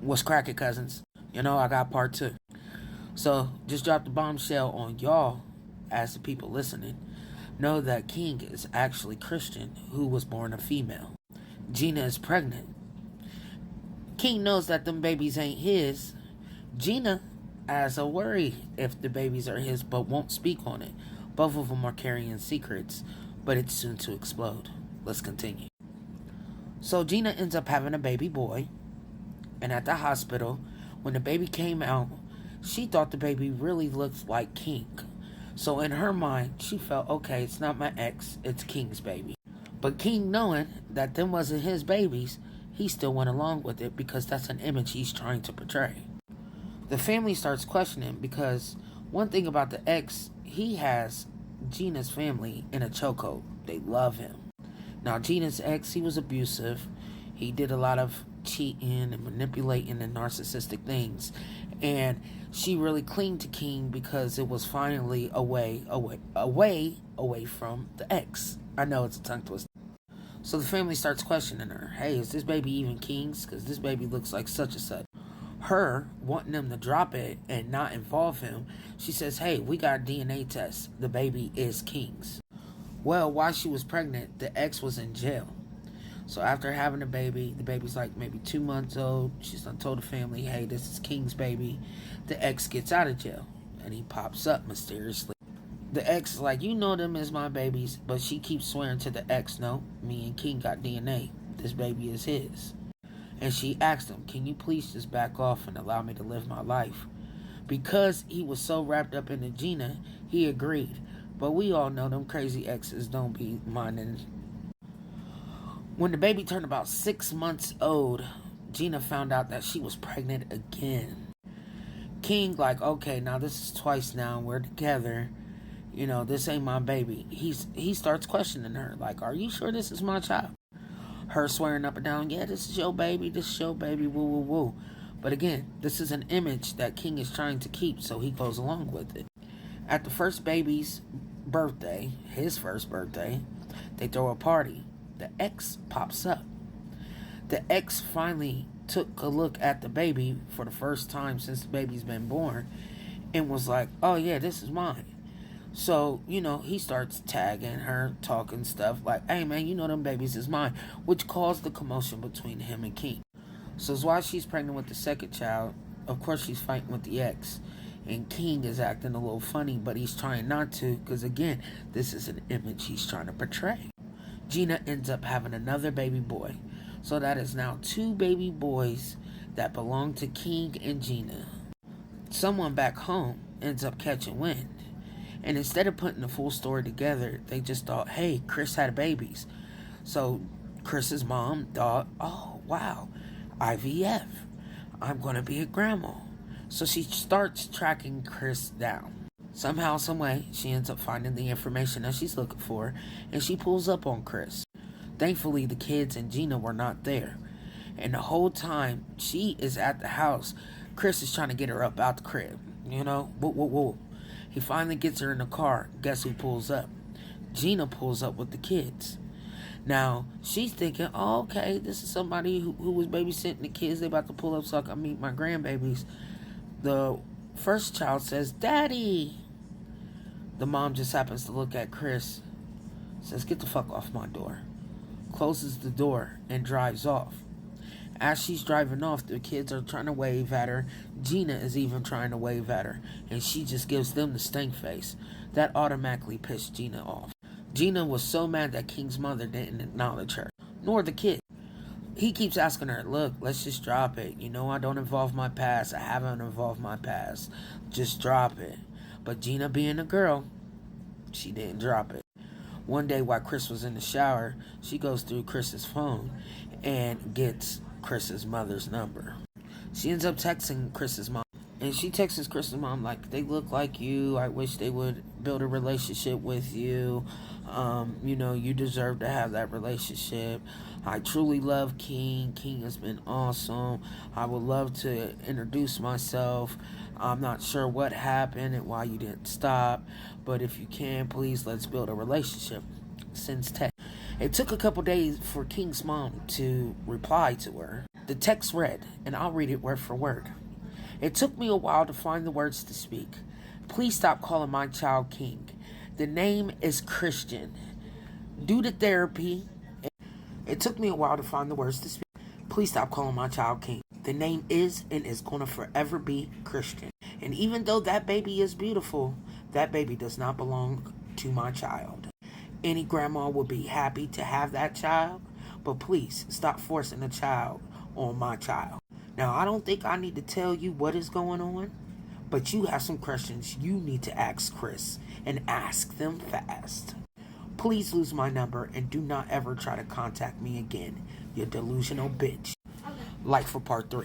What's cracking, cousins? I got part two. So, just drop the bombshell on y'all as the people listening. Know that King is actually Christian, who was born a female. Gina is pregnant. King knows that them babies ain't his. Gina has a worry if the babies are his, but won't speak on it. Both of them are carrying secrets, but it's soon to explode. Let's continue. So, Gina ends up having a baby boy. And at the hospital, when the baby came out, she thought the baby really looked like King. So in her mind, she felt, okay, it's not my ex, it's King's baby. But King, knowing that them wasn't his babies, he still went along with it because that's an image he's trying to portray. The family starts questioning because one thing about the ex, he has Gina's family in a chokehold. They love him. Now, Gina's ex, he was abusive. He did a lot of cheating and manipulating and narcissistic things. And she really clinged to King because it was finally away from the ex. I know it's a tongue twister. So the family starts questioning her. Hey, is this baby even King's? Because this baby looks like such and such. Her wanting them to drop it and not involve him, she says, hey, we got a DNA test. The baby is King's. Well, while she was pregnant, the ex was in jail. So after having the baby's like maybe 2 months old. She's done told the family, hey, this is King's baby. The ex gets out of jail and he pops up mysteriously. The ex is like, you know them as my babies, but she keeps swearing to the ex, no, me and King got DNA. This baby is his. And she asked him, can you please just back off and allow me to live my life? Because he was so wrapped up into Gina, he agreed. But we all know them crazy exes don't be minding. When the baby turned about 6 months old, Gina found out that she was pregnant again. King like, okay, now this is twice now. We're together. This ain't my baby. He starts questioning her. Like, are you sure this is my child? Her swearing up and down, yeah, this is your baby. This is your baby. Woo, woo, woo. But again, this is an image that King is trying to keep, so he goes along with it. At the first baby's birthday, his first birthday, they throw a party. The ex pops up. The ex finally took a look at the baby for the first time since the baby's been born and was like, oh yeah, this is mine. So, he starts tagging her, talking stuff like, hey man, them babies is mine, which caused the commotion between him and King. So while she's pregnant with the second child, of course she's fighting with the ex. And King is acting a little funny, but he's trying not to because, again, this is an image he's trying to portray. Gina ends up having another baby boy. So that is now 2 baby boys that belong to King and Gina. Someone back home ends up catching wind. And instead of putting the full story together, they just thought, hey, Chris had babies. So Chris's mom thought, oh, wow, IVF. I'm going to be a grandma. So she starts tracking Chris down. Somehow, someway, she ends up finding the information that she's looking for, and she pulls up on Chris. Thankfully, the kids and Gina were not there. And the whole time she is at the house, Chris is trying to get her up out the crib. Whoa. He finally gets her in the car. Guess who pulls up? Gina pulls up with the kids. Now, she's thinking, oh, okay, this is somebody who was babysitting the kids. They about to pull up so I can meet my grandbabies. The first child says, Daddy. The mom just happens to look at Chris, says, get the fuck off my door, closes the door, and drives off. As she's driving off, the kids are trying to wave at her. Gina is even trying to wave at her, and she just gives them the stink face. That automatically pissed Gina off. Gina was so mad that King's mother didn't acknowledge her, nor the kid. He keeps asking her, look, let's just drop it. I don't involve my past. I haven't involved my past. Just drop it. But Gina, being a girl, she didn't drop it. One day while Chris was in the shower, she goes through Chris's phone and gets Chris's mother's number. She ends up texting Chris's mom. And she texts Chris's mom like, they look like you. I wish they would build a relationship with you. You deserve to have that relationship. I truly love King. King has been awesome. I would love to introduce myself. I'm not sure what happened and why you didn't stop, but if you can, please, let's build a relationship. Sends text. It took a couple days for King's mom to reply to her. The text read, and I'll read it word for word. It took me a while to find the words to speak. Please stop calling my child King. The name is Christian. Due to therapy, it took me a while to find the words to speak. Please stop calling my child King. The name is and is going to forever be Christian. And even though that baby is beautiful, that baby does not belong to my child. Any grandma would be happy to have that child, but please stop forcing a child on my child. Now, I don't think I need to tell you what is going on, but you have some questions you need to ask Chris, and ask them fast. Please lose my number and do not ever try to contact me again, you delusional bitch. Like for part 3.